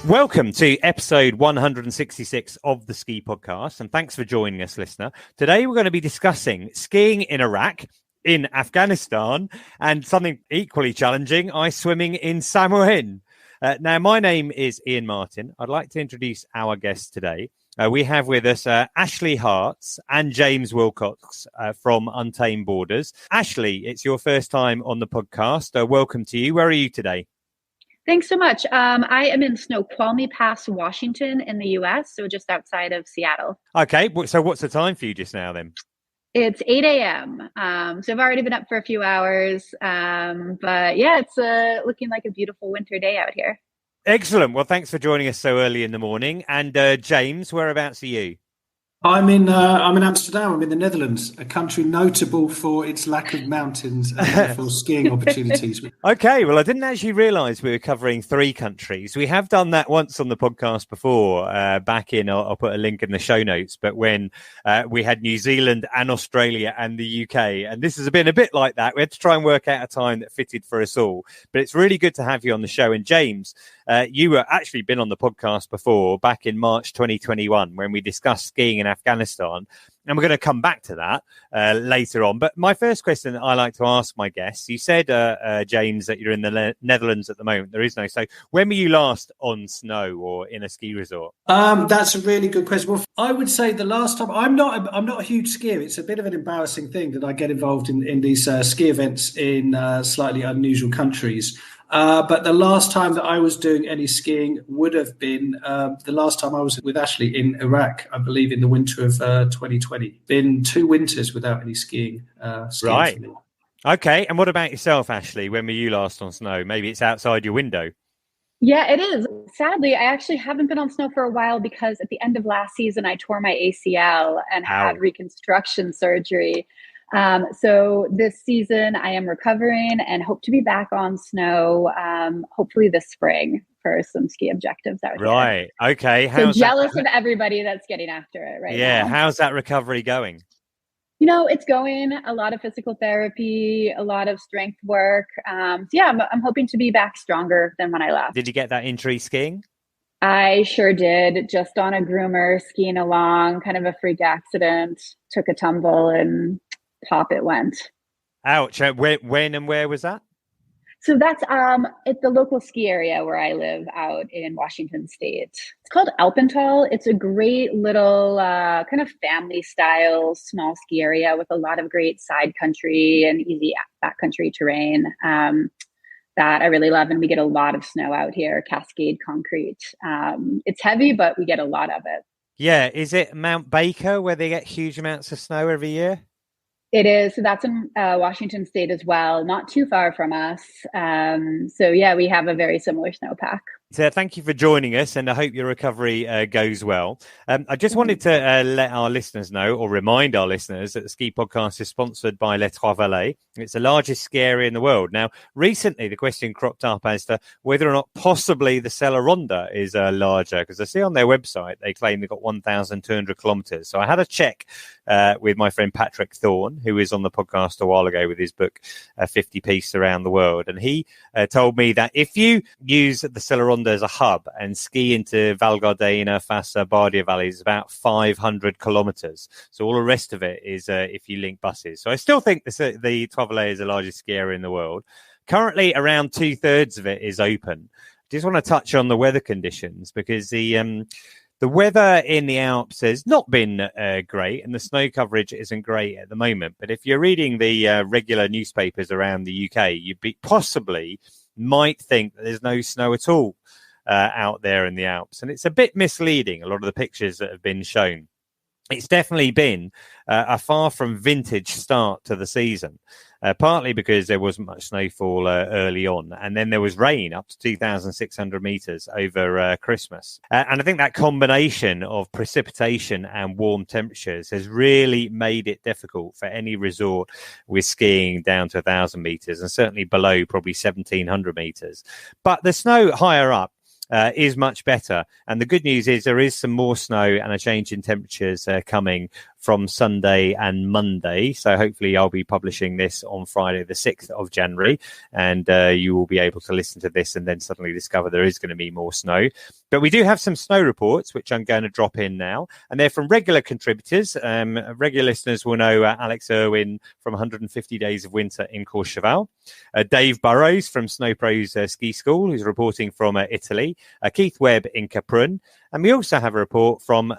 Welcome to episode 166 of the Ski Podcast, and thanks for joining us, listener. Today we're going to be discussing skiing in Iraq, in Afghanistan, and something equally challenging, ice swimming in Samoens. Now, my name is Ian Martin. I'd like to introduce our guests today. We have with us Ashley Hartz and James Willcox from Untamed Borders. Ashley, it's your first time on the podcast. Welcome to you. Where are you today? Thanks so much. I am in Snoqualmie Pass, Washington in the U.S., so just outside of Seattle. Okay, so what's the time for you just now then? It's 8 a.m. So I've already been up for a few hours. But yeah, it's looking like a beautiful winter day out here. Excellent. Well, thanks for joining us so early in the morning. And James, whereabouts are you? I'm in Amsterdam. I'm in the Netherlands, a country notable for its lack of mountains and for skiing opportunities. Okay, well, I didn't actually realise we were covering 3 countries. We have done that once on the podcast before, back in, I'll put a link in the show notes, but when we had New Zealand and Australia and the UK, and this has been a bit like that. We had to try and work out a time that fitted for us all, but it's really good to have you on the show. And James, you were actually been on the podcast before back in March 2021 when we discussed skiing in Afghanistan, and we're going to come back to that later on. But my first question I like to ask my guests, you said, James, that you're in the Netherlands at the moment. There is no snow. When were you last on snow or in a ski resort? That's a really good question. Well, I would say the last time, I'm not a huge skier. It's a bit of an embarrassing thing that I get involved in these ski events in slightly unusual countries. But the last time that I was doing any skiing would have been the last time I was with Ashley in Iraq, I believe in the winter of 2020. Been 2 winters without any skiing. Right. Okay. And what about yourself, Ashley? When were you last on snow? Maybe it's outside your window. Yeah, it is. Sadly, I actually haven't been on snow for a while because at the end of last season, I tore my ACL and had reconstruction surgery. So this season I am recovering and hope to be back on snow, hopefully this spring for some ski objectives out here. Right. Okay. So jealous of everybody that's getting after it right now. Yeah. How's that recovery going? You know, it's going a lot of physical therapy, a lot of strength work. So yeah, I'm hoping to be back stronger than when I left. Did you get that injury skiing? I sure did. Just on a groomer skiing along, kind of a freak accident, took a tumble and pop it went. Ouch. When and where was that? So that's at the local ski area where I live out in Washington State. It's called Alpental. It's a great little kind of family style small ski area with a lot of great side country and easy backcountry terrain that I really love. And we get a lot of snow out here, Cascade concrete. It's heavy, but we get a lot of it. Yeah. Is it Mount Baker where they get huge amounts of snow every year? It is. So that's in Washington State as well, not too far from us. So yeah, we have a very similar snowpack. So thank you for joining us, and I hope your recovery goes well. I just wanted to let our listeners know, or remind our listeners, that the Ski Podcast is sponsored by Les Trois Vallées. It's the largest ski area in the world. Now, recently, the question cropped up as to whether or not possibly the Sella Ronda is larger, because I see on their website they claim they've got 1,200 kilometres. So I had a check with my friend Patrick Thorne, who was on the podcast a while ago with his book, 50 Pieces Around the World. And he told me that if you use the Sella Ronda as a hub and ski into Val Gardena, Fassa, Bardia Valley, is about 500 kilometres. So all the rest of it is if you link buses. So I still think the Trois Vallées is the largest ski area in the world. Currently, around 2/3 of it is open. Just want to touch on the weather conditions because the weather in the Alps has not been great, and the snow coverage isn't great at the moment. But if you're reading the regular newspapers around the UK, you possibly might think that there's no snow at all out there in the Alps. And it's a bit misleading, a lot of the pictures that have been shown. It's definitely been a far from vintage start to the season, partly because there wasn't much snowfall early on. And then there was rain up to 2,600 meters over Christmas. And I think that combination of precipitation and warm temperatures has really made it difficult for any resort with skiing down to 1,000 meters and certainly below probably 1,700 meters. But the snow higher up is much better. And the good news is there is some more snow and a change in temperatures coming from Sunday and Monday. So hopefully I'll be publishing this on Friday, the 6th of January, and you will be able to listen to this and then suddenly discover there is going to be more snow. But we do have some snow reports, which I'm going to drop in now, and they're from regular contributors. Regular listeners will know Alex Irwin from 150 Days of Winter in Courchevel, Dave Burrows from SnowPros Ski School, who's reporting from Italy, Keith Webb in Kaprun, and we also have a report from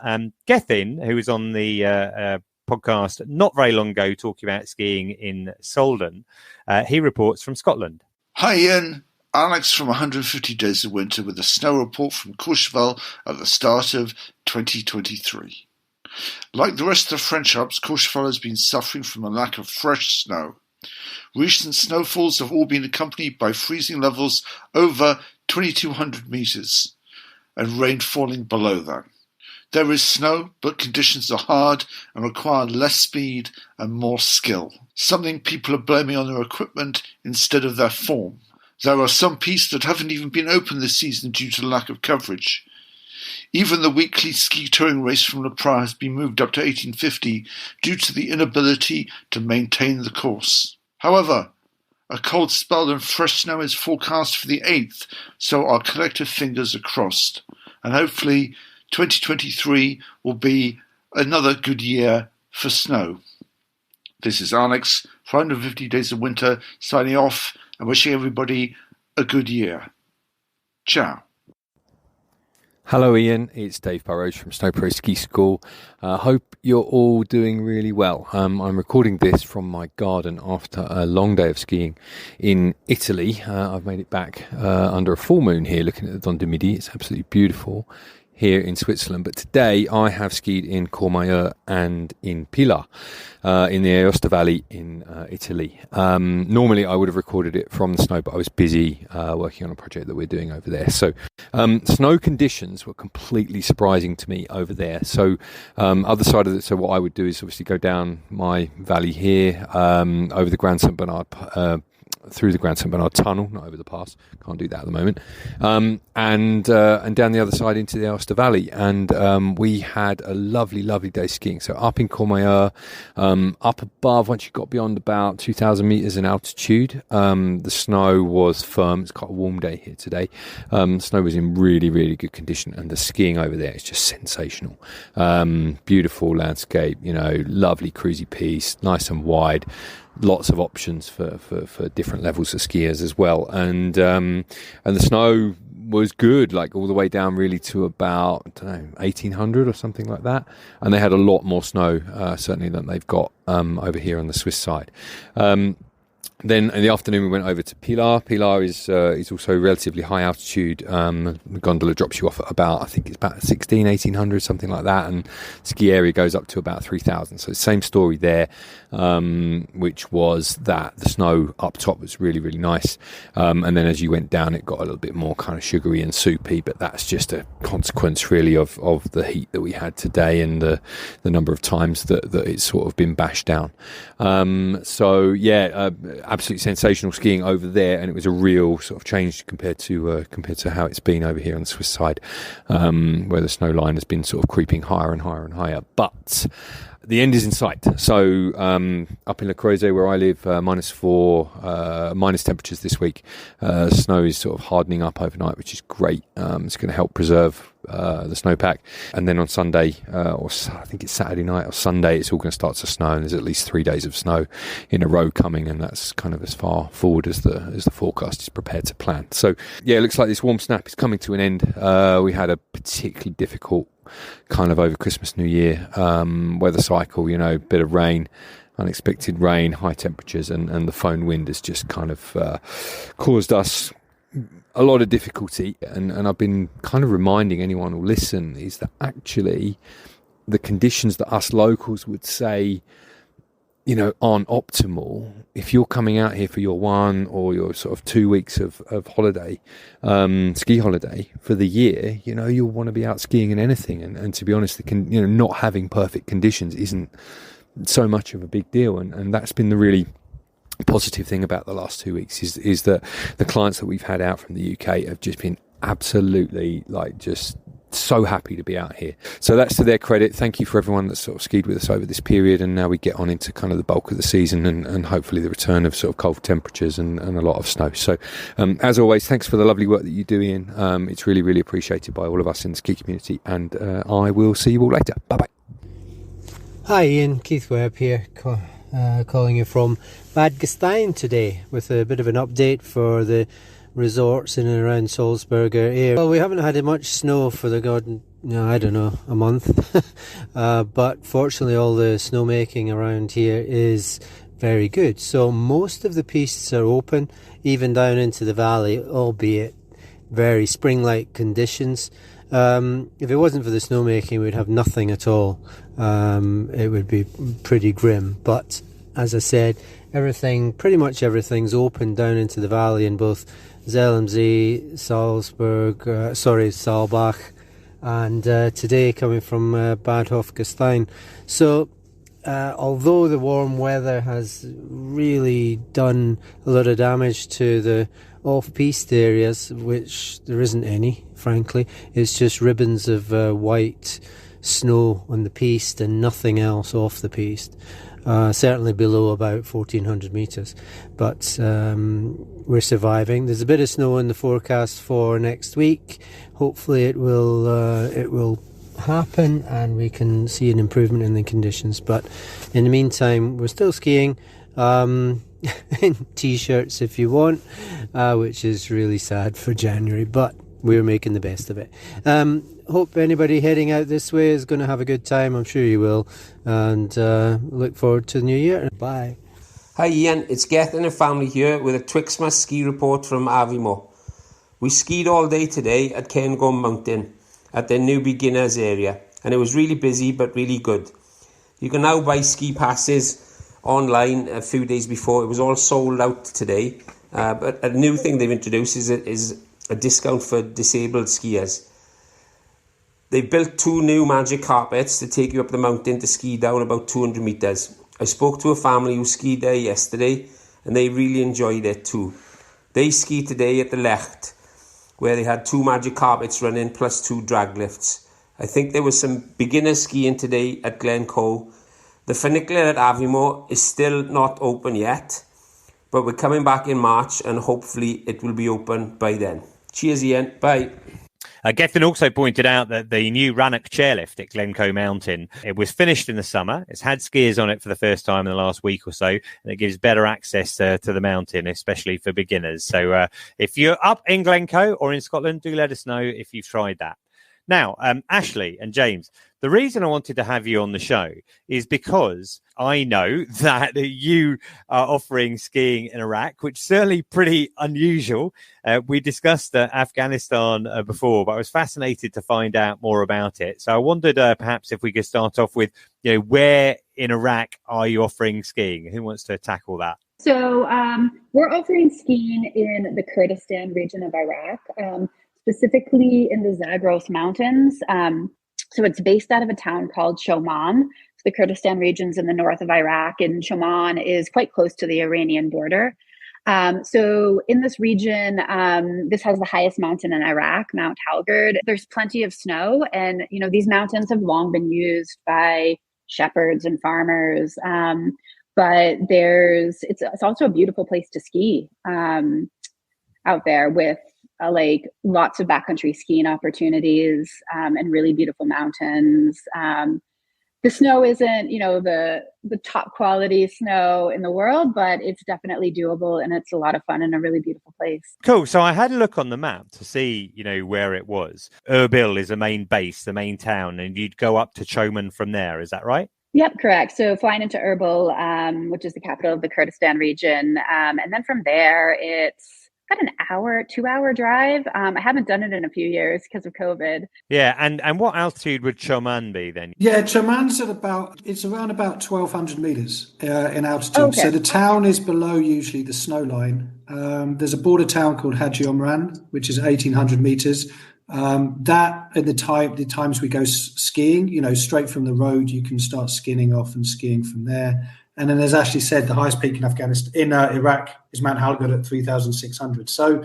Gethin, who was on the podcast not very long ago talking about skiing in Solden. He reports from Scotland. Hi Ian, Alex from 150 Days of Winter with a snow report from Courchevel at the start of 2023. Like the rest of the French Alps, Courchevel has been suffering from a lack of fresh snow. Recent snowfalls have all been accompanied by freezing levels over 2,200 metres and rain falling below that. There is snow, but conditions are hard and require less speed and more skill, something people are blaming on their equipment instead of their form. There are some pistes that haven't even been open this season due to lack of coverage. Even the weekly ski touring race from Le Prat has been moved up to 1850 due to the inability to maintain the course. However, a cold spell and fresh snow is forecast for the 8th, so our collective fingers are crossed. And hopefully 2023 will be another good year for snow. This is Alex, 450 Days of Winter, signing off and wishing everybody a good year. Ciao. Hello Ian, it's Dave Burrows from SnowPros Ski School. Hope you're all doing really well. I'm recording this from my garden after a long day of skiing in Italy. I've made it back under a full moon here looking at the Dent du Midi. It's absolutely beautiful here in Switzerland, but today I have skied in Courmayeur and in Pila in the Aosta Valley in Italy. Normally I would have recorded it from the snow, but I was busy working on a project that we're doing over there. So snow conditions were completely surprising to me over there. So other side of it, so what I would do is obviously go down my valley here over the Grand St Bernard through the Grand St Bernard tunnel, not over the pass, can't do that at the moment, and down the other side into the Aosta Valley, and we had a lovely day skiing. So up in Courmayeur, up above, once you got beyond about 2,000 metres in altitude, the snow was firm. It's quite a warm day here today. Snow was in really good condition, and the skiing over there is just sensational. Beautiful landscape, lovely cruisy piste, nice and wide. Lots of options for different levels of skiers as well, and the snow was good, like all the way down really to about 1,800 or something like that, and they had a lot more snow certainly than they've got over here on the Swiss side. Then in the afternoon we went over to Pila. Pila is also relatively high altitude. The gondola drops you off at about, I think it's about 1,800, something like that, and ski area goes up to about 3,000. So same story there, which was that the snow up top was really nice, and then as you went down it got a little bit more kind of sugary and soupy, but that's just a consequence really of the heat that we had today and the number of times that it's sort of been bashed down. So yeah, absolutely sensational skiing over there, and it was a real sort of change compared to how it's been over here on the Swiss side, where the snow line has been sort of creeping higher and higher. But the end is in sight. So up in Le Creuset, where I live, -4, minus temperatures this week. Snow is sort of hardening up overnight, which is great. It's going to help preserve the snowpack. And then on Sunday, or I think it's Saturday night or Sunday, it's all going to start to snow, and there's at least 3 days of snow in a row coming, and that's kind of as far forward as the forecast is prepared to plan. So yeah, it looks like this warm snap is coming to an end. We had a particularly difficult kind of over Christmas, New Year weather cycle, bit of rain, unexpected rain, high temperatures, and the foehn wind has just kind of caused us a lot of difficulty. And I've been kind of reminding anyone who'll listen is that actually the conditions that us locals would say aren't optimal. If you're coming out here for your 1 or your sort of 2 weeks of holiday, ski holiday for the year, you'll want to be out skiing in anything. And to be honest, not having perfect conditions isn't so much of a big deal. And that's been the really positive thing about the last 2 weeks is that the clients that we've had out from the UK have just been absolutely just so happy to be out here. So that's to their credit. Thank you for everyone that's sort of skied with us over this period, and now we get on into kind of the bulk of the season and hopefully the return of sort of cold temperatures and a lot of snow. So as always, thanks for the lovely work that you do, Ian. It's really, really appreciated by all of us in the ski community, and I will see you all later. Bye-bye. Hi Ian, Keith Webb here, calling you from Badhofgastein today with a bit of an update for the resorts in and around Salzburg area. Well, we haven't had much snow for a month, but fortunately all the snowmaking around here is very good. So most of the pistes are open, even down into the valley, albeit very spring-like conditions. If it wasn't for the snowmaking, we'd have nothing at all. It would be pretty grim, but as I said, pretty much everything's open down into the valley in both Zell am See, Saalbach, and today coming from Badhofgastein. So although the warm weather has really done a lot of damage to the off-piste areas, which there isn't any, frankly, it's just ribbons of white snow on the piste and nothing else off the piste. Certainly below about 1,400 metres, but we're surviving. There's a bit of snow in the forecast for next week. Hopefully it will happen and we can see an improvement in the conditions, but in the meantime we're still skiing in t-shirts if you want, which is really sad for January, but we're making the best of it. Hope anybody heading out this way is going to have a good time. I'm sure you will, and look forward to the new year. Bye. Hi Ian, it's Gethin and family here with a Twixmas ski report from Avimo. We skied all day today at Cairngorm Mountain at their new beginners area, and it was really busy but really good. You can now buy ski passes online a few days before. It was all sold out today, but a new thing they've introduced is a discount for disabled skiers. They built 2 new magic carpets to take you up the mountain to ski down about 200 metres. I spoke to a family who skied there yesterday and they really enjoyed it too. They skied today at the Lecht, where they had 2 magic carpets running plus 2 drag lifts. I think there was some beginners skiing today at Glencoe. The funicular at Avimo is still not open yet, but we're coming back in March and hopefully it will be open by then. Cheers Ian, bye. Gethin also pointed out that the new Rannoch chairlift at Glencoe Mountain, it was finished in the summer. It's had skiers on it for the first time in the last week or so, and it gives better access to the mountain, especially for beginners. So if you're up in Glencoe or in Scotland, do let us know if you've tried that. Now, Ashley and James, the reason I wanted to have you on the show is because I know that you are offering skiing in Iraq, which is certainly pretty unusual. We discussed Afghanistan before, but I was fascinated to find out more about it. So I wondered perhaps if we could start off with, where in Iraq are you offering skiing? Who wants to tackle that? So we're offering skiing in the Kurdistan region of Iraq, specifically in the Zagros Mountains. So it's based out of a town called Shoman. So the Kurdistan region's in the north of Iraq, and Shoman is quite close to the Iranian border. So in this region, this has the highest mountain in Iraq, Mount Halgard. There's plenty of snow, and these mountains have long been used by shepherds and farmers. But it's also a beautiful place to ski out there with lots of backcountry skiing opportunities and really beautiful mountains. The snow isn't, the top quality snow in the world, but it's definitely doable and it's a lot of fun and a really beautiful place. Cool. So I had a look on the map to see, where it was. Erbil is the main base, the main town, and you'd go up to Shoman from there. Is that right? Yep, correct. So flying into Erbil, which is the capital of the Kurdistan region. And then from there, it's about an 2-hour drive. I haven't done it in a few years because of COVID. Yeah, and what altitude would Shoman be then? Yeah, Shoman's it's around about 1,200 meters in altitude. Okay. So the town is below usually the snow line. There's a border town called Haji Omran, which is 1,800 meters. That in the times we go skiing, straight from the road, you can start skinning off and skiing from there. And then, as Ashley said, the highest peak in Iraq is Mount Halgard at 3,600. So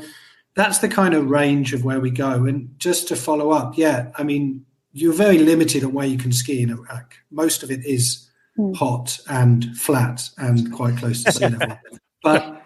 that's the kind of range of where we go. And just to follow up, I mean, you're very limited on where you can ski in Iraq. Most of it is hot and flat and quite close to sea level. But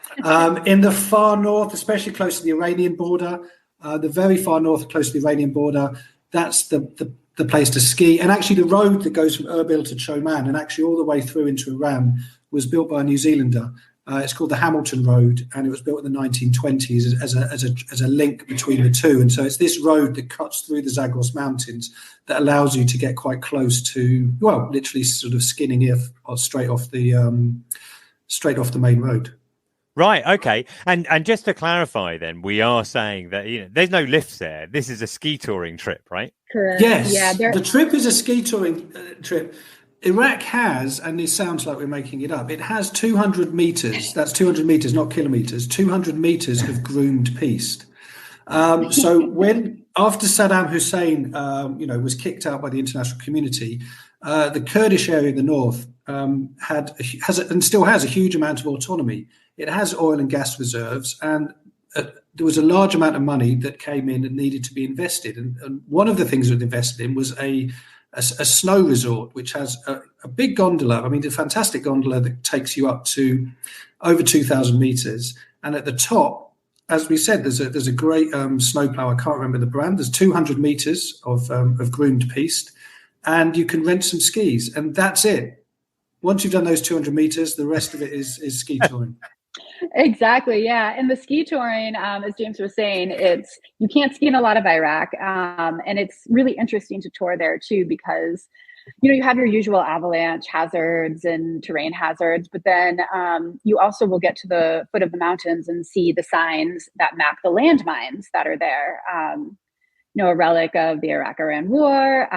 in the far north, especially close to the Iranian border, the very far north, close to the Iranian border, that's the place to ski. And actually the road that goes from Erbil to Choman and actually all the way through into Iran was built by a New Zealander. It's called the Hamilton Road, and it was built in the 1920s as a link between the two. And so it's this road that cuts through the Zagros Mountains that allows you to get quite close to, well, literally sort of skinning straight off the main road. Right. Okay. And just to clarify, then we are saying that there's no lifts there. This is a ski touring trip, right? Correct. Yes. Yeah. The trip is a ski touring trip. Iraq has, and it sounds like we're making it up, it has 200 meters. That's 200 meters, not kilometers. 200 meters of groomed piste. So when after Saddam Hussein, was kicked out by the international community, the Kurdish area in the north has and still has a huge amount of autonomy. It has oil and gas reserves, and there was a large amount of money that came in and needed to be invested. And one of the things that invested in was a snow resort, which has a big gondola. I mean, a fantastic gondola that takes you up to over 2,000 meters. And at the top, as we said, there's a great snowplow. I can't remember the brand. There's 200 meters of groomed piste, and you can rent some skis, and that's it. Once you've done those 200 meters, the rest of it is ski touring. Exactly. Yeah. And the ski touring, as James was saying, you can't ski in a lot of Iraq. And it's really interesting to tour there too, because, you have your usual avalanche hazards and terrain hazards, but then you also will get to the foot of the mountains and see the signs that map the landmines that are there, a relic of the Iraq-Iran war.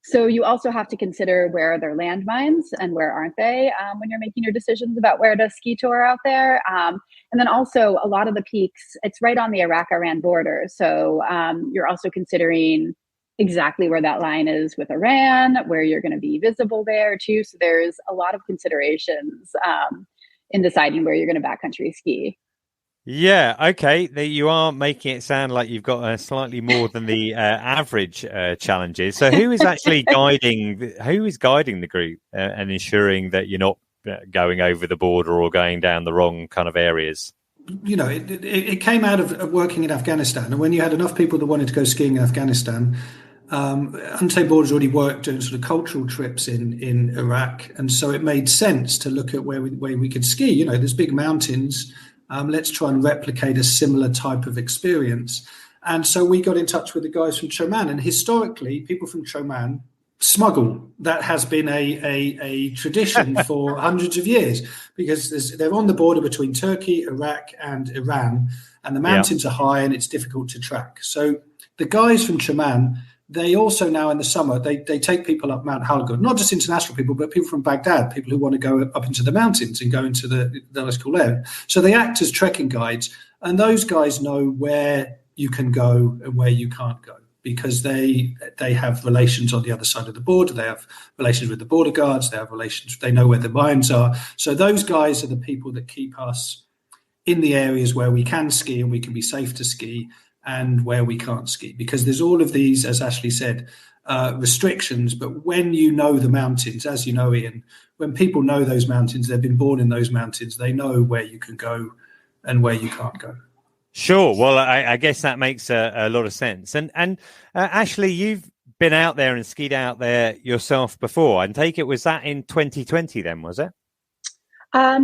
So you also have to consider where are there landmines and where aren't they when you're making your decisions about where to ski tour out there. And then also a lot of the peaks, it's right on the Iraq-Iran border. So you're also considering exactly where that line is with Iran, where you're going to be visible there too. So there's a lot of considerations in deciding where you're going to backcountry ski. Yeah, okay. You are making it sound like you've got slightly more than the average challenges. So who is actually guiding the group and ensuring that you're not going over the border or going down the wrong kind of areas? It came out of working in Afghanistan. And when you had enough people that wanted to go skiing in Afghanistan, Untamed Borders already worked doing sort of cultural trips in Iraq. And so it made sense to look at where we could ski. There's big mountains. Let's try and replicate a similar type of experience. And so we got in touch with the guys from Choman. And historically, people from Choman smuggle. That has been a tradition for hundreds of years, because they're on the border between Turkey, Iraq, and Iran. And the mountains are high and it's difficult to track. So the guys from Choman, they also now in the summer, they take people up Mount Halgud, not just international people, but people from Baghdad, people who want to go up into the mountains and go into the nice cool area. So they act as trekking guides, and those guys know where you can go and where you can't go, because they have relations on the other side of the border. They have relations with the border guards. They know where the mines are. So those guys are the people that keep us in the areas where we can ski and we can be safe to ski, and where we can't ski, because there's all of these, as Ashley said, restrictions. But when you know the mountains, as you know, Ian, when people know those mountains, they've been born in those mountains, they know where you can go and where you can't go. Sure. Well, I guess that makes a lot of sense. And Ashley, you've been out there and skied out there yourself before. I take it, was that in 2020 then, was it?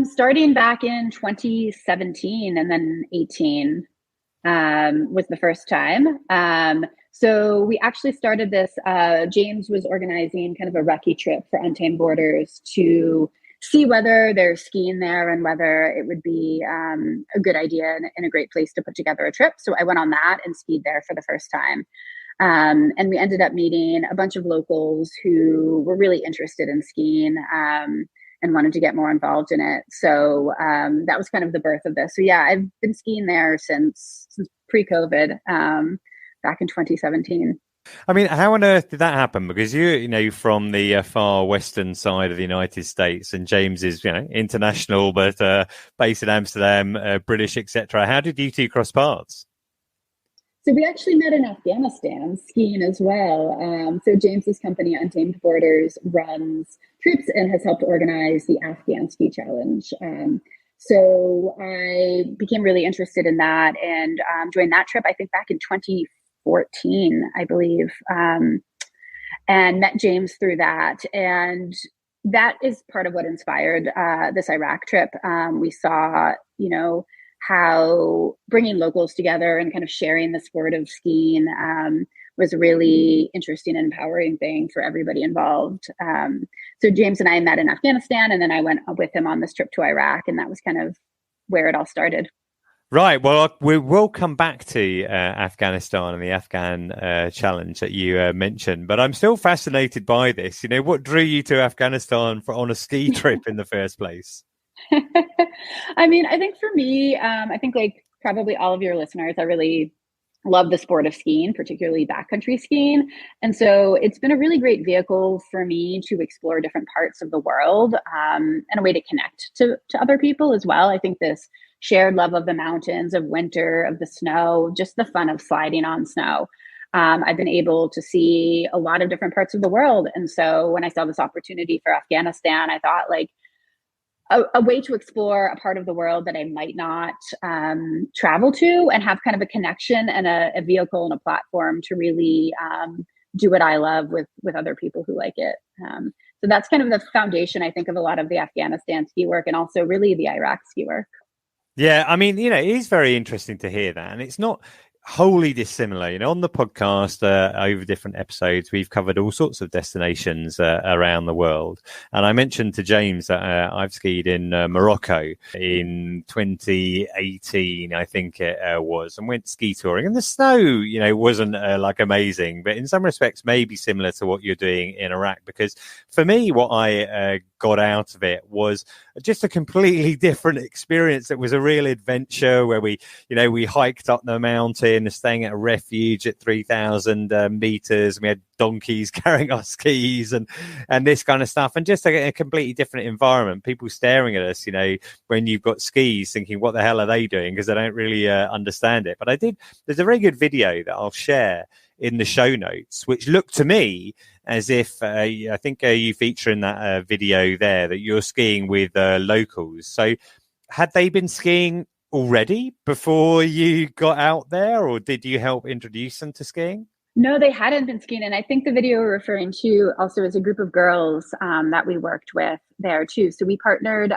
Starting back in 2017 and then 18. Was the first time. So we actually started this, James was organizing kind of a recce trip for Untamed Borders to see whether there's skiing there and whether it would be a good idea and a great place to put together a trip. So I went on that and skied there for the first time. And we ended up meeting a bunch of locals who were really interested in skiing and wanted to get more involved in it. So that was kind of the birth of this. So yeah, I've been skiing there since pre-COVID, back in 2017. I mean, how on earth did that happen? Because you from the far western side of the United States, and James is international, but based in Amsterdam, British, etc. How did you two cross paths? So we actually met in Afghanistan skiing as well. So James's company, Untamed Borders, runs trips and has helped organize the Afghan Ski Challenge. So I became really interested in that and joined that trip, I think back in 2014, I believe, and met James through that. And that is part of what inspired this Iraq trip. We saw, how bringing locals together and kind of sharing the sport of skiing was a really interesting and empowering thing for everybody involved. So James and I met in Afghanistan, and then I went with him on this trip to Iraq, and that was kind of where it all started. Right. Well, we will come back to Afghanistan and the Afghan challenge that you mentioned, but I'm still fascinated by this. What drew you to Afghanistan on a ski trip in the first place? I mean, I think for me, I think like probably all of your listeners, I really love the sport of skiing, particularly backcountry skiing. And so it's been a really great vehicle for me to explore different parts of the world and a way to connect to other people as well. I think this shared love of the mountains, of winter, of the snow, just the fun of sliding on snow. I've been able to see a lot of different parts of the world. And so when I saw this opportunity for Afghanistan, I thought like, a way to explore a part of the world that I might not travel to and have kind of a connection and a vehicle and a platform to really do what I love with other people who like it. So that's kind of the foundation, I think, of a lot of the Afghanistan ski work and also really the Iraq ski work. Yeah, I mean, it is very interesting to hear that. And it's not wholly dissimilar. On the podcast over different episodes, we've covered all sorts of destinations around the world. And I mentioned to James that I've skied in Morocco in 2018, I think it was, and went ski touring. And the snow, wasn't like amazing, but in some respects, maybe similar to what you're doing in Iraq. Because for me, what I got out of it was just a completely different experience. It was a real adventure where we hiked up the mountain, staying at a refuge at 3,000 meters. And we had donkeys carrying our skis and this kind of stuff, and just a completely different environment. People staring at us, when you've got skis, thinking, what the hell are they doing? Because they don't really understand it. But there's a very good video that I'll share in the show notes, which looked to me as if I think you feature in that video there that you're skiing with locals. So had they been skiing already before you got out there, or did you help introduce them to skiing? No, they hadn't been skiing. And I think the video we're referring to also is a group of girls that we worked with there too. So we partnered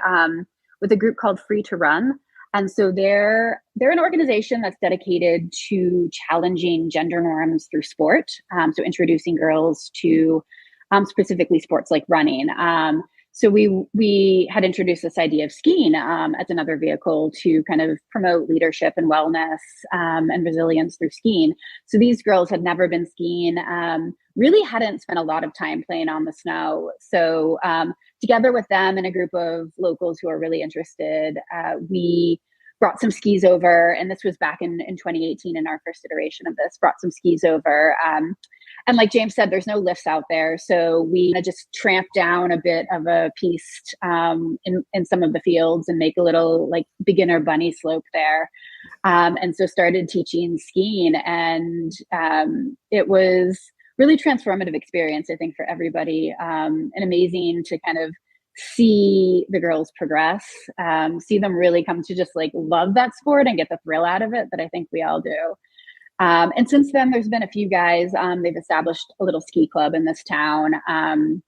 with a group called Free to Run. And so they're an organization that's dedicated to challenging gender norms through sport. So introducing girls to specifically sports like running. So we had introduced this idea of skiing as another vehicle to kind of promote leadership and wellness and resilience through skiing. So these girls had never been skiing, really hadn't spent a lot of time playing on the snow. So together with them and a group of locals who are really interested, we brought some skis over. And this was back in 2018 in our first iteration of this, brought some skis over. And like James said, there's no lifts out there. So we just tramp down a bit of a piste in some of the fields and make a little like beginner bunny slope there. And so started teaching skiing. And it was really transformative experience, I think, for everybody. And amazing to kind of see the girls progress, see them really come to just like love that sport and get the thrill out of it that I think we all do. And since then, there's been a few guys, they've established a little ski club in this town. And,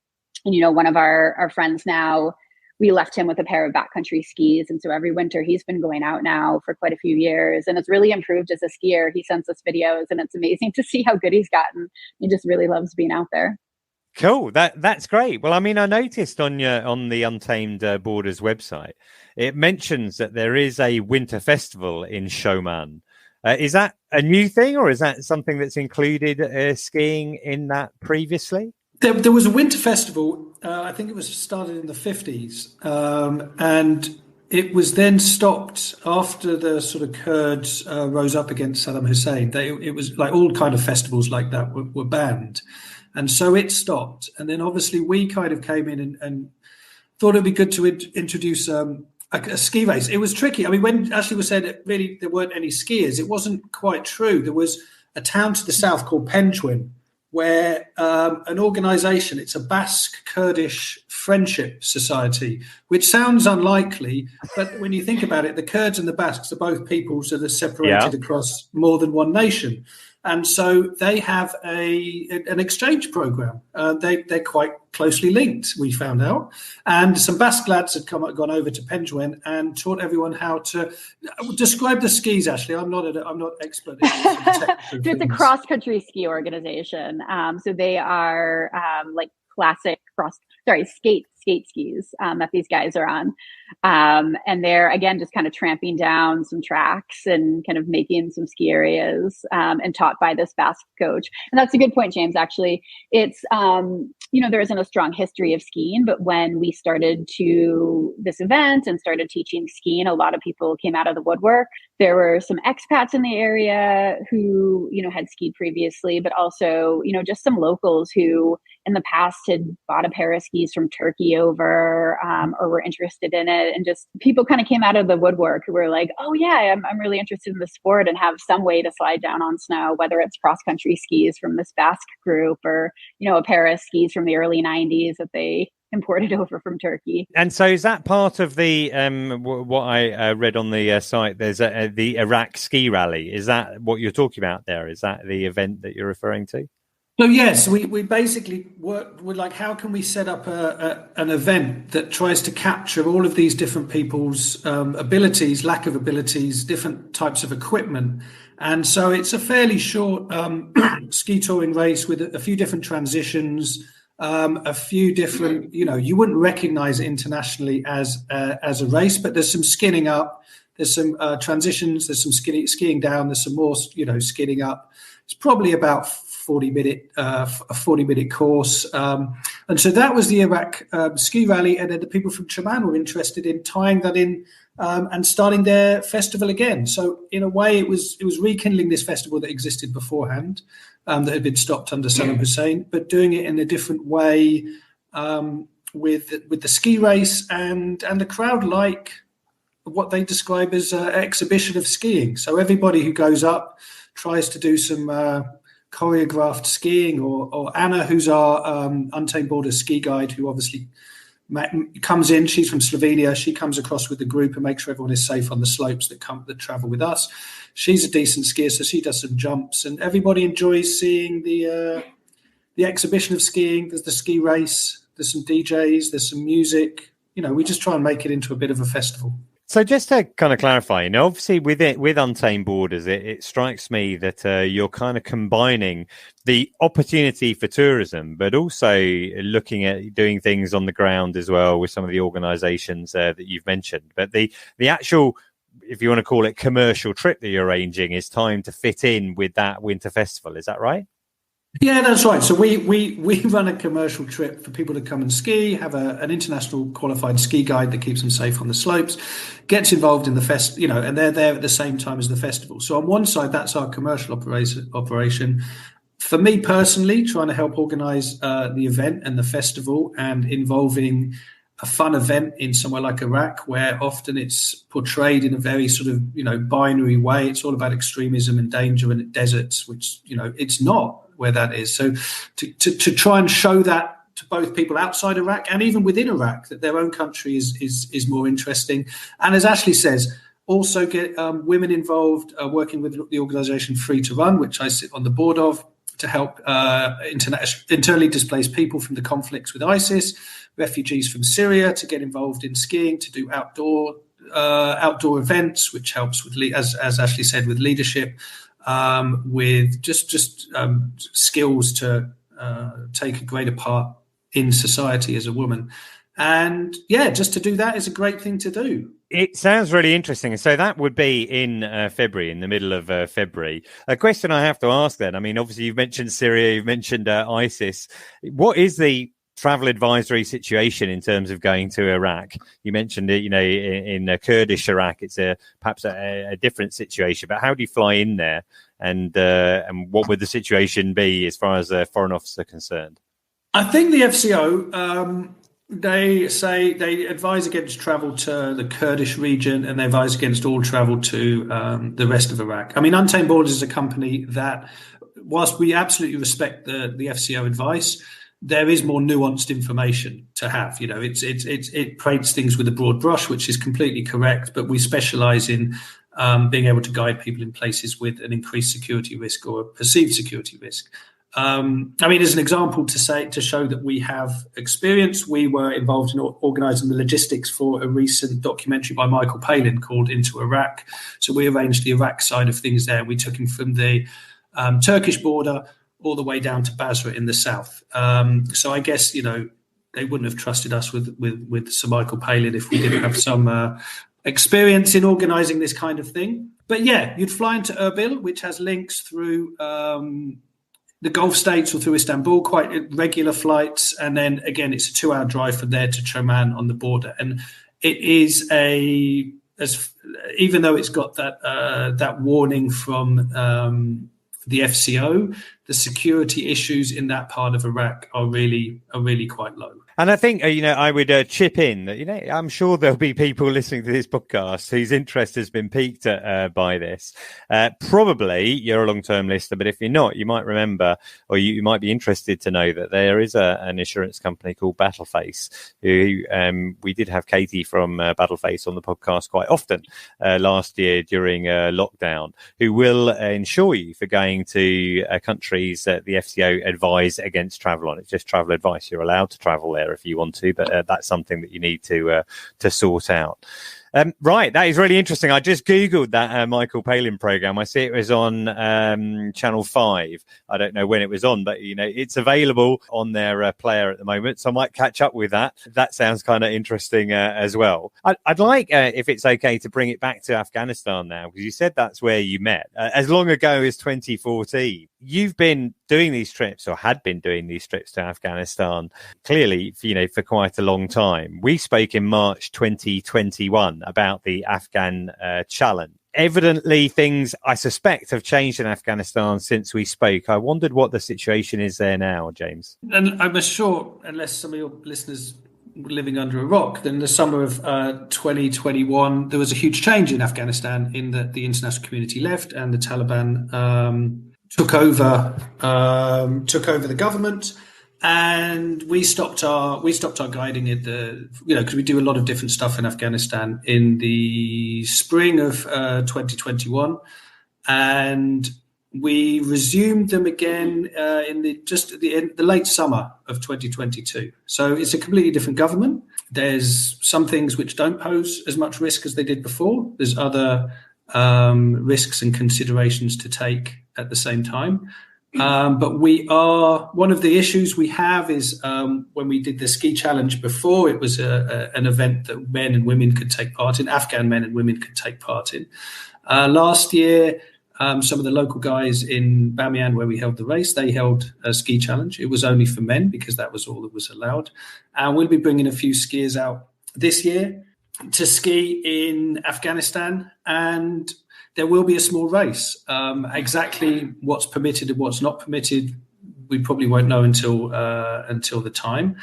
one of our friends now, we left him with a pair of backcountry skis. And so every winter he's been going out now for quite a few years, and it's really improved as a skier. He sends us videos and it's amazing to see how good he's gotten. He just really loves being out there. Cool. That's great. Well, I mean, I noticed on the Untamed Borders website, it mentions that there is a winter festival in Samoens. Is that a new thing, or is that something that's included skiing in that previously? There was a winter festival. I think it was started in the 50s, and it was then stopped after the sort of Kurds rose up against Saddam Hussein. It was like all kind of festivals like that were banned, and so it stopped. And then obviously we kind of came in and thought it'd be good to introduce a ski race. It was tricky. I mean, when Ashley was saying that really there weren't any skiers, it wasn't quite true. There was a town to the south called Penguin, where an organisation, it's a Basque Kurdish friendship society, which sounds unlikely, but when you think about it, the Kurds and the Basques are both peoples that are separated across more than one nation. And so they have an exchange program. They're quite closely linked, we found out. And some Basque lads had gone over to Penguin and taught everyone how to describe the skis. Actually, I'm not expert in so it's a cross-country ski organization. So they are like classic skate skis that these guys are on. And they're, again, just kind of tramping down some tracks and kind of making some ski areas and taught by this Basque coach. And that's a good point, James, actually. It's, there isn't a strong history of skiing, but when we started this event and started teaching skiing, a lot of people came out of the woodwork. There were some expats in the area who, had skied previously, but also, just some locals who in the past had bought a pair of skis from Turkey over or were interested in it. And just people kind of came out of the woodwork who were like, oh yeah, I'm really interested in the sport and have some way to slide down on snow, whether it's cross-country skis from this Basque group or, a pair of skis from the early 90s that they imported over from Turkey. And so is that part of the what I read on the site? There's the Iraq ski rally. Is that what you're talking about there? Is that the event that you're referring to? So yes, we basically work with how can we set up an event that tries to capture all of these different people's abilities, lack of abilities, different types of equipment. And so it's a fairly short ski touring race with a few different transitions, a few different, you wouldn't recognize it internationally as a race, but there's some skinning up, there's some transitions, there's some skiing down, there's some more, skidding up. It's probably about 40-minute course. And so that was the Iraq ski rally. And then the people from Chaman were interested in tying that in and starting their festival again. So in a way, it was rekindling this festival that existed beforehand, that had been stopped under Saddam Hussein, but doing it in a different way with the ski race and the crowd like what they describe as an exhibition of skiing. So everybody who goes up tries to do some choreographed skiing, or Anna, who's our Untamed Borders ski guide, who obviously comes in. She's from Slovenia. She comes across with the group and makes sure everyone is safe on the slopes that travel with us. She's a decent skier, so she does some jumps, and everybody enjoys seeing the exhibition of skiing. There's the ski race. There's some DJs. There's some music. We just try and make it into a bit of a festival. So just to kind of clarify, obviously with Untamed Borders, it strikes me that you're kind of combining the opportunity for tourism, but also looking at doing things on the ground as well with some of the organisations that you've mentioned. But the actual, if you want to call it, commercial trip that you're arranging is timed to fit in with that winter festival. Is that right? Yeah, that's right. So we run a commercial trip for people to come and ski, have an international qualified ski guide that keeps them safe on the slopes, gets involved in the fest, and they're there at the same time as the festival. So on one side, that's our commercial operation. For me personally, trying to help organise the event and the festival and involving a fun event in somewhere like Iraq, where often it's portrayed in a very sort of, binary way. It's all about extremism and danger and deserts, which, it's not where that is. So to try and show that to both people outside Iraq and even within Iraq, that their own country is more interesting. And as Ashley says, also get women involved, working with the organisation Free to Run, which I sit on the board of, to help internally displaced people from the conflicts with ISIS, refugees from Syria, to get involved in skiing, to do outdoor events, which helps with, as Ashley said, with leadership, with just skills to take a greater part in society as a woman. And yeah, just to do that is a great thing to do. It sounds really interesting. So that would be in February, in the middle of February. A question I have to ask then, I mean, obviously you've mentioned Syria, you've mentioned ISIS. What is the travel advisory situation in terms of going to Iraq? You mentioned it, in Kurdish Iraq, it's perhaps a different situation, but how do you fly in there? And what would the situation be as far as a foreign officer concerned? I think the FCO, They say they advise against travel to the Kurdish region, and they advise against all travel to the rest of Iraq. I mean, Untamed Borders is a company that, whilst we absolutely respect the FCO advice, there is more nuanced information to have. You know, it paints things with a broad brush, which is completely correct, but we specialize in being able to guide people in places with an increased security risk or a perceived security risk. I mean, as an example, to show that we have experience, we were involved in organising the logistics for a recent documentary by Michael Palin called Into Iraq. So we arranged the Iraq side of things there. We took him from the Turkish border all the way down to Basra in the south. So I guess, you know, they wouldn't have trusted us with Sir Michael Palin if we didn't have some experience in organising this kind of thing. But yeah, you'd fly into Erbil, which has links through the Gulf states or through Istanbul, quite regular flights. And then again, it's a 2-hour drive from there to Choman on the border. And it is even though it's got that warning from the FCO, the security issues in that part of Iraq are really quite low. And I think, you know, I would chip in that, you know, I'm sure there'll be people listening to this podcast whose interest has been piqued by this. Probably you're a long-term listener, but if you're not, you might remember, or you might be interested to know that there is an insurance company called Battleface, who we did have Cathy from Battleface on the podcast quite often last year during lockdown, who will insure you for going to countries that the FCO advise against travel on. It's just travel advice. You're allowed to travel there if you want to, but that's something that you need to sort out. Right, that is really interesting. I just Googled that Michael Palin program. I see it was on Channel 5. I don't know when it was on, but, you know, it's available on their player at the moment, so I might catch up with that. That sounds kind of interesting as well. I'd like, if it's okay, to bring it back to Afghanistan now, because you said that's where you met. As long ago as 2014, you've been doing these trips, or had been doing these trips to Afghanistan, clearly, you know, for quite a long time. We spoke in March 2021 about the Afghan challenge. Evidently, things, I suspect, have changed in Afghanistan since we spoke. I wondered what the situation is there now, James. And I'm sure, unless some of your listeners were living under a rock, then the summer of 2021, there was a huge change in Afghanistan in that the international community left and the Taliban took over the government. And we stopped our guiding it, because we do a lot of different stuff in Afghanistan in the spring of 2021, and we resumed them again in the late summer of 2022. So it's a completely different government. There's some things which don't pose as much risk as they did before. There's other risks and considerations to take at the same time. But one of the issues we have is when we did the ski challenge before, it was an event that men and women could take part in, Afghan men and women could take part in. Last year, some of the local guys in Bamiyan, where we held the race, they held a ski challenge. It was only for men because that was all that was allowed. And we'll be bringing a few skiers out this year to ski in Afghanistan, and there will be a small race. Exactly what's permitted and what's not permitted, we probably won't know until the time.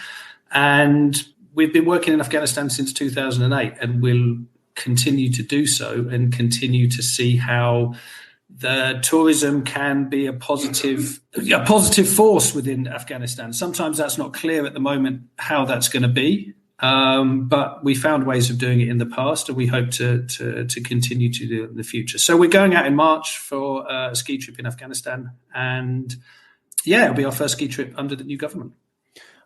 And we've been working in Afghanistan since 2008, and we'll continue to do so and continue to see how the tourism can be a positive force within Afghanistan. Sometimes that's not clear at the moment how that's going to be. But we found ways of doing it in the past, and we hope to continue to do it in the future. So we're going out in March for a ski trip in Afghanistan, and it'll be our first ski trip under the new government.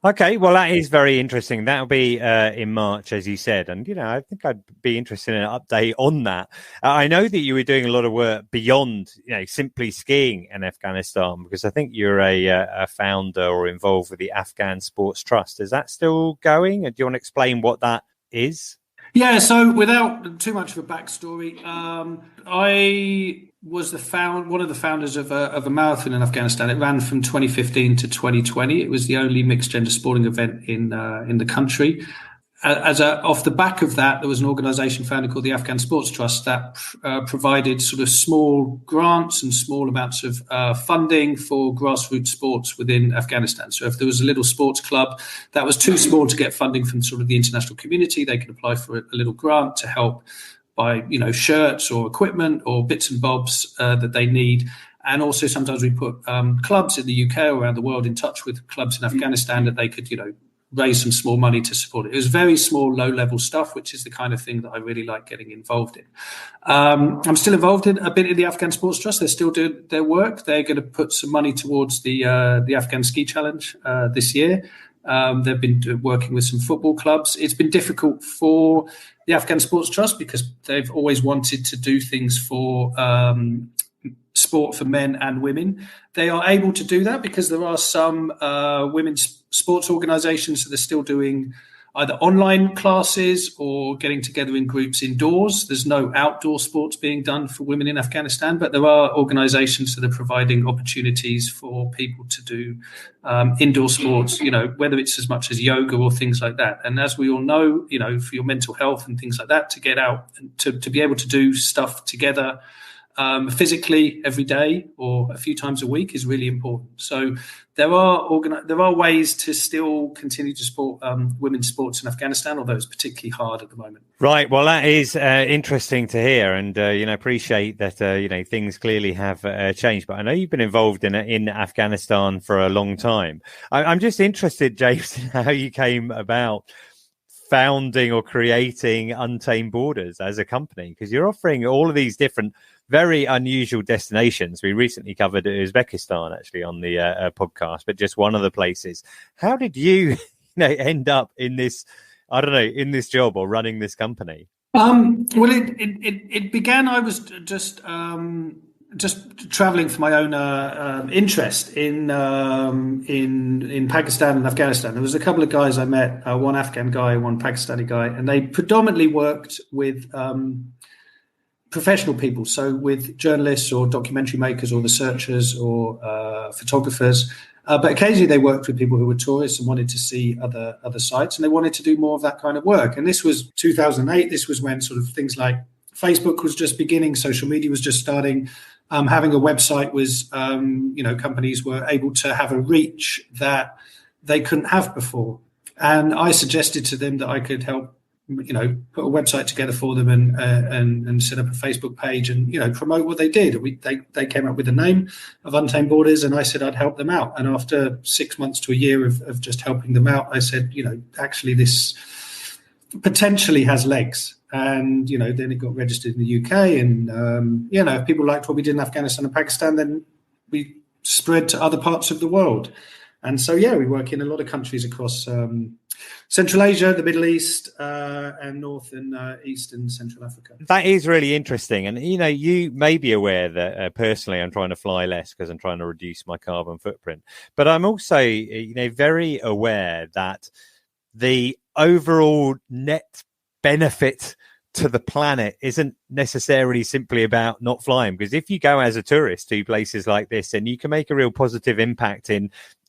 Okay, well, that is very interesting. That'll be in March, as you said. And, I think I'd be interested in an update on that. I know that you were doing a lot of work beyond, simply skiing in Afghanistan, because I think you're a founder or involved with the Afghan Sports Trust. Is that still going? Do you want to explain what that is? Yeah, so without too much of a backstory, I was one of the founders of a marathon in Afghanistan. It ran from 2015 to 2020. It was the only mixed gender sporting event in the country. off the back of that, there was an organisation founded called the Afghan Sports Trust that provided sort of small grants and small amounts of funding for grassroots sports within Afghanistan. So if there was a little sports club that was too small to get funding from sort of the international community, they could apply for a little grant to help buy, shirts or equipment or bits and bobs that they need. And also sometimes we put clubs in the UK or around the world in touch with clubs in Afghanistan that they could, raise some small money to support it. It was very small, low-level stuff, which is the kind of thing that I really like getting involved in. I'm still involved in a bit in the Afghan Sports Trust. They're still doing their work. They're going to put some money towards the Afghan Ski Challenge this year. They've been working with some football clubs. It's been difficult for the Afghan Sports Trust because they've always wanted to do things for sport for men and women. They are able to do that because there are some women's sports organisations that are still doing either online classes or getting together in groups indoors. There's no outdoor sports being done for women in Afghanistan, but there are organisations that are providing opportunities for people to do indoor sports, whether it's as much as yoga or things like that. And as we all know, for your mental health and things like that, to get out and to be able to do stuff together physically every day or a few times a week is really important. So there are ways to still continue to support women's sports in Afghanistan, although it's particularly hard at the moment. Right. Well, that is interesting to hear, and appreciate that. Things clearly have changed. But I know you've been involved in Afghanistan for a long time. I'm just interested, James, in how you came about founding or creating Untamed Borders as a company, because you're offering all of these different very unusual destinations. We recently covered Uzbekistan actually on the podcast, but just one of the places. How did you end up in this, in this job or running this company? Well, it began, I was just traveling for my own interest in Pakistan and Afghanistan. There was a couple of guys I met, one Afghan guy, one Pakistani guy, and they predominantly worked with professional people, so with journalists or documentary makers or researchers or photographers, but occasionally they worked with people who were tourists and wanted to see other sites, and they wanted to do more of that kind of work. And this was 2008. This was when sort of things like Facebook was just beginning, social media was just starting. Having a website was, companies were able to have a reach that they couldn't have before. And I suggested to them that I could help put a website together for them and set up a Facebook page and, promote what they did. They came up with the name of Untamed Borders, and I said I'd help them out. And after 6 months to a year of just helping them out, I said, actually this potentially has legs. And, then it got registered in the UK. And, if people liked what we did in Afghanistan and Pakistan, then we spread to other parts of the world. And so, we work in a lot of countries across Central Asia, the Middle East, and North and East and Central Africa. That is really interesting. And, you may be aware that personally I'm trying to fly less because I'm trying to reduce my carbon footprint. But I'm also, very aware that the overall net benefit to the planet isn't necessarily simply about not flying, because if you go as a tourist to places like this, then you can make a real positive impact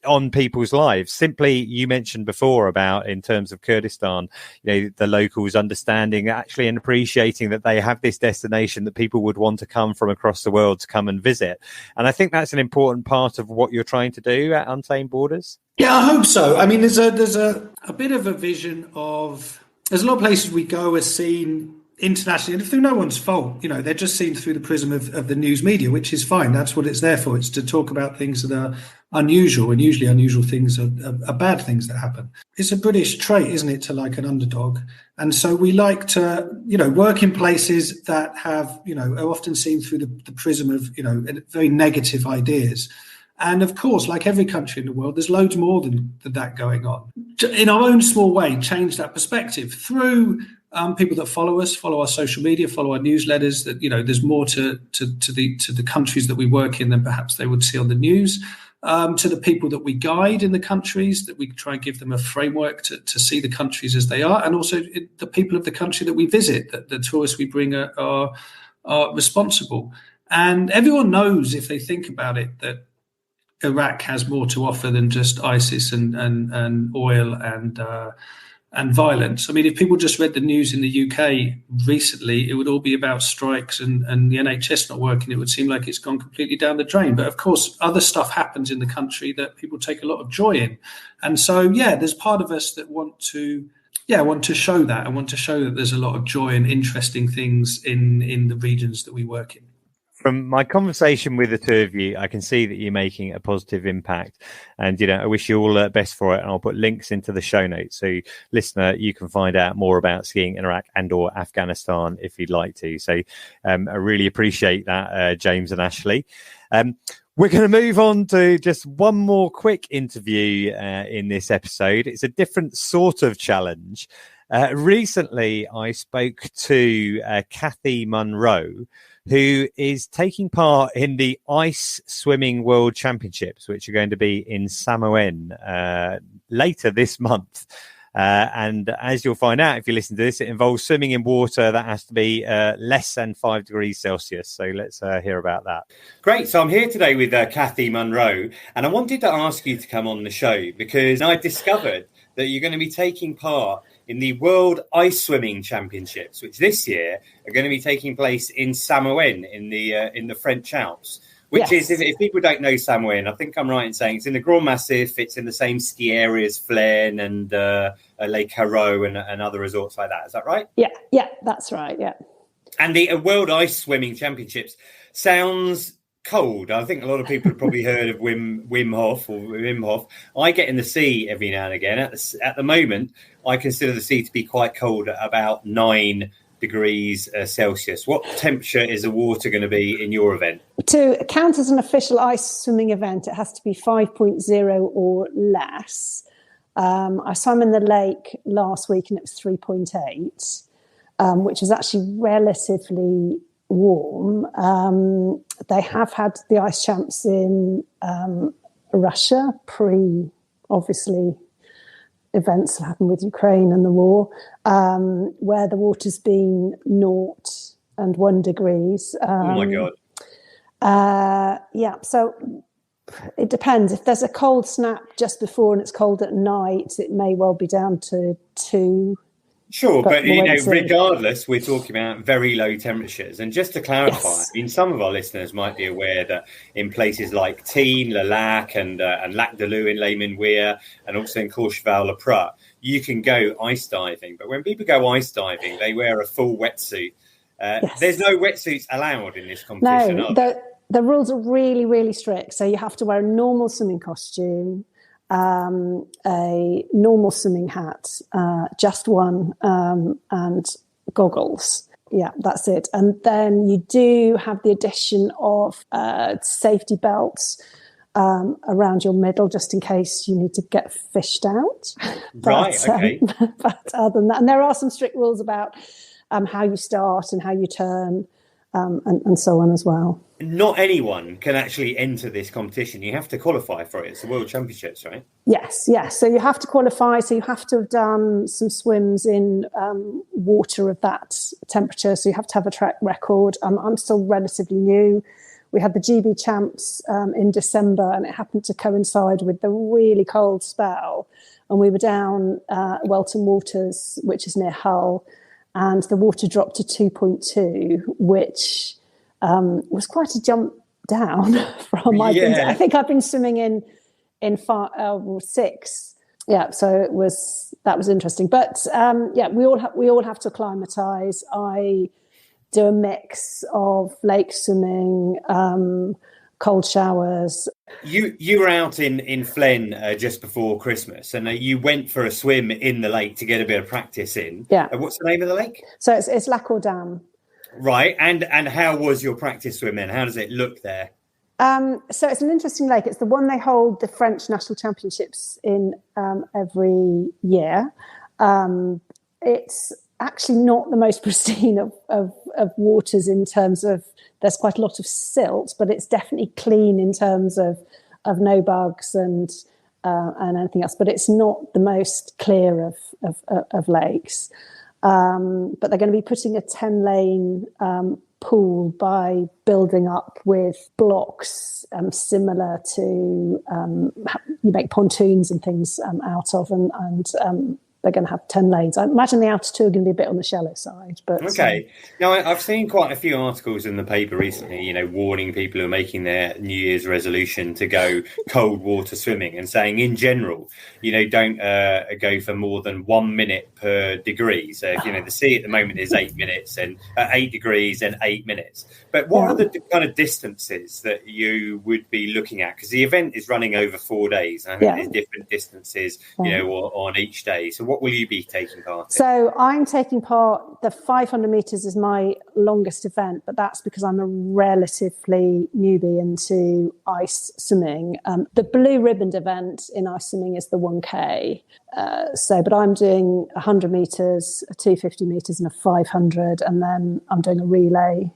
on people's lives. Simply, you mentioned before about in terms of Kurdistan, the locals understanding actually and appreciating that they have this destination that people would want to come from across the world to come and visit. And I think that's an important part of what you're trying to do at Untamed Borders. Yeah, I hope so. I mean, there's a bit of a vision of, there's a lot of places we go are seen internationally, and through no one's fault, they're just seen through the prism of the news media, which is fine. That's what it's there for. It's to talk about things that are unusual, and usually unusual things are bad things that happen. It's a British trait, isn't it, to like an underdog? And so we like to, work in places that have, are often seen through the prism of, very negative ideas. And of course, like every country in the world, there's loads more than that going on. In our own small way, change that perspective through people that follow us, follow our social media, follow our newsletters. That there's more to the countries that we work in than perhaps they would see on the news. To the people that we guide in the countries, that we try and give them a framework to see the countries as they are, and also the people of the country that we visit, that the tourists we bring are responsible. And everyone knows, if they think about it, that Iraq has more to offer than just ISIS and oil and and violence. I mean, if people just read the news in the UK recently, it would all be about strikes and the NHS not working. It would seem like it's gone completely down the drain. But of course, other stuff happens in the country that people take a lot of joy in. And so, there's part of us that want to show that, and want to show that there's a lot of joy and interesting things in the regions that we work in. From my conversation with the two of you, I can see that you're making a positive impact, and I wish you all the best for it. And I'll put links into the show notes, so listener, you can find out more about skiing in Iraq and/or Afghanistan if you'd like to. So I really appreciate that, James and Ashley. We're going to move on to just one more quick interview in this episode. It's a different sort of challenge. Recently, I spoke to Cathy Munro, who is taking part in the Ice Swimming World Championships, which are going to be in Samoens later this month. And as you'll find out if you listen to this, it involves swimming in water that has to be less than 5 degrees Celsius. So let's hear about that. Great. So I'm here today with Cathy Munro, and I wanted to ask you to come on the show because I discovered that you're going to be taking part in the World Ice Swimming Championships, which this year are going to be taking place in Samoens in the French Alps. Which is, if people don't know Samoens, I think I'm right in saying it's in the Grand Massif. It's in the same ski area as Flaine and Lake Haro and other resorts like that. Is that right? Yeah, that's right. Yeah. And the World Ice Swimming Championships sounds cold. I think a lot of people have probably heard of Wim Hof. I get in the sea every now and again. At the moment, I consider the sea to be quite cold at about 9 degrees Celsius. What temperature is the water going to be in your event? To count as an official ice swimming event, it has to be 5.0 or less. I swam in the lake last week and it was 3.8, which is actually relatively warm. They have had the ice champs in Russia, obviously events that happened with Ukraine and the war, where the water's been 0 and 1 degrees. Oh my God. So it depends. If there's a cold snap just before and it's cold at night, it may well be down to 2. Sure, but regardless, we're talking about very low temperatures. And just to clarify, I mean, some of our listeners might be aware that in places like Tignes, Le Lac, and Lac de Lou in Les Menuires, and also in Courchevel, Le Prat, you can go ice diving. But when people go ice diving, they wear a full wetsuit. There's no wetsuits allowed in this competition. No, the rules are really, really strict. So you have to wear a normal swimming costume, a normal swimming hat, just one, and goggles. Yeah, that's it. And then you do have the addition of safety belts around your middle, just in case you need to get fished out. Right, okay. But other than that, and there are some strict rules about how you start and how you turn, and so on as well. Not anyone can actually enter this competition. You have to qualify for it. It's the World Championships, right? Yes. So you have to qualify. So you have to have done some swims in water of that temperature. So you have to have a track record. I'm still relatively new. We had the GB Champs in December, and it happened to coincide with the really cold spell. And we were down Welton Waters, which is near Hull, and the water dropped to 2.2, which was quite a jump down from I think I've been swimming in 6. Yeah, so that was interesting. But we all have to acclimatise. I do a mix of lake swimming, cold showers. You were out in Flaine just before Christmas, and you went for a swim in the lake to get a bit of practice in. Yeah. What's the name of the lake? So it's Lac aux Dames. Right, and how was your practice swim then? How does it look there? So it's an interesting lake. It's the one they hold the French national championships in every year. It's actually not the most pristine of waters in terms of there's quite a lot of silt, but it's definitely clean in terms of no bugs and anything else. But it's not the most clear of lakes. But they're going to be putting a 10-lane pool by building up with blocks similar to you make pontoons and things out of, and they're going to have 10 lanes. I imagine the outer two are going to be a bit on the shallow side. But okay. Now, I've seen quite a few articles in the paper recently, warning people who are making their New Year's resolution to go cold water swimming and saying, in general, don't go for more than 1 minute per degree. So, if, the sea at the moment is 8 minutes and 8 degrees and 8 minutes. But what are the kind of distances that you would be looking at? Because the event is running over 4 days. And I think there's different distances, on each day. So what will you be taking part in? So I'm taking part, the 500 metres is my longest event, but that's because I'm a relatively newbie into ice swimming. The blue ribboned event in ice swimming is the 1K. But I'm doing 100 metres, a 250 metres and a 500. And then I'm doing a relay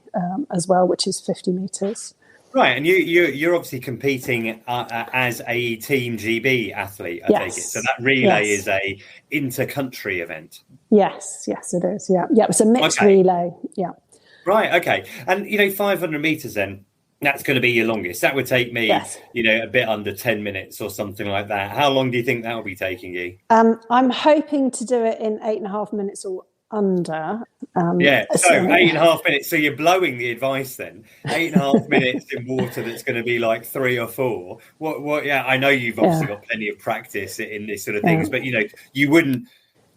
as well, which is 50 metres. Right, and you're obviously competing as a Team GB athlete, I take it. So that relay is a inter-country event. Yes, it is. Yeah, it's a mixed relay. Yeah. Right. Okay, and 500 meters then. That's going to be your longest. That would take me, a bit under 10 minutes or something like that. How long do you think that will be taking you? I'm hoping to do it in 8.5 minutes or under. So 8.5 minutes. So you're blowing the advice then. 8.5 minutes in water that's going to be like 3 or 4. What? Yeah, I know you've obviously got plenty of practice in this sort of things, but you wouldn't.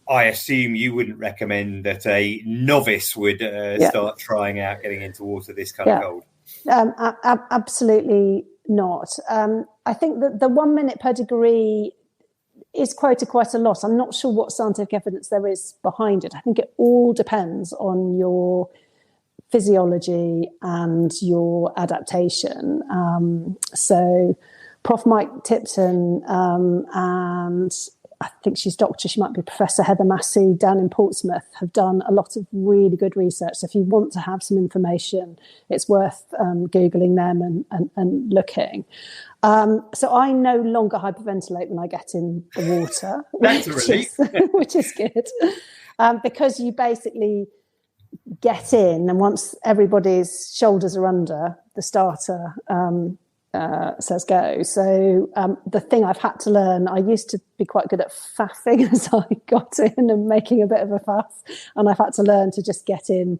I assume you wouldn't recommend that a novice would start trying out getting into water this kind of cold. Absolutely not. I think that the 1 minute per degree is quoted quite a lot. I'm not sure what scientific evidence there is behind it. I think it all depends on your physiology and your adaptation. So Prof. Mike Tipton and I think she's doctor, she might be Professor Heather Massey down in Portsmouth, have done a lot of really good research. So if you want to have some information, it's worth Googling them and looking. So I no longer hyperventilate when I get in the water, which is good, because you basically get in, and once everybody's shoulders are under, the starter says go. So the thing I've had to learn, I used to be quite good at faffing as I got in and making a bit of a fuss, and I've had to learn to just get in,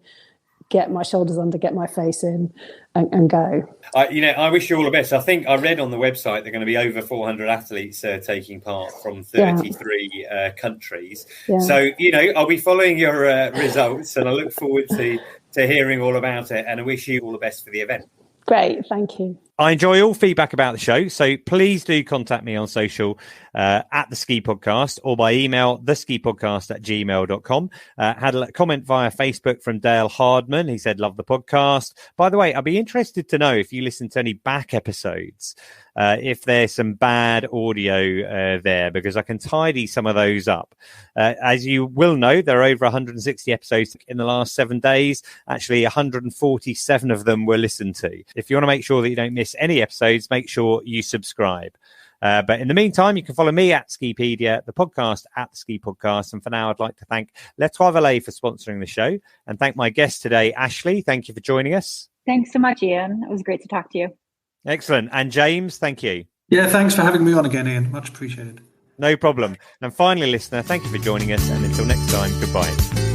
get my shoulders under, get my face in and go. I wish you all the best. I think I read on the website there are going to be over 400 athletes taking part from 33 countries. Yeah. So, I'll be following your results, and I look forward to hearing all about it, and I wish you all the best for the event. Great, thank you. I enjoy all feedback about the show, so please do contact me on social at The Ski Podcast or by email theskipodcast@gmail.com. Had a comment via Facebook from Dale Hardman. He said, love the podcast. By the way, I'd be interested to know if you listen to any back episodes, if there's some bad audio there, because I can tidy some of those up. As you will know, there are over 160 episodes in the last 7 days. Actually, 147 of them were listened to. If you want to make sure that you don't miss any episodes, make sure you subscribe. But in the meantime, you can follow me at Skipedia, the podcast at The Ski Podcast. And for now, I'd like to thank Les Trois Vallées for sponsoring the show, and thank my guest today, Ashley. Thank you for joining us. Thanks so much, Ian. It was great to talk to you. Excellent. And James, thank you. Yeah, thanks for having me on again, Ian. Much appreciated. No problem. And finally, listener, thank you for joining us. And until next time, goodbye.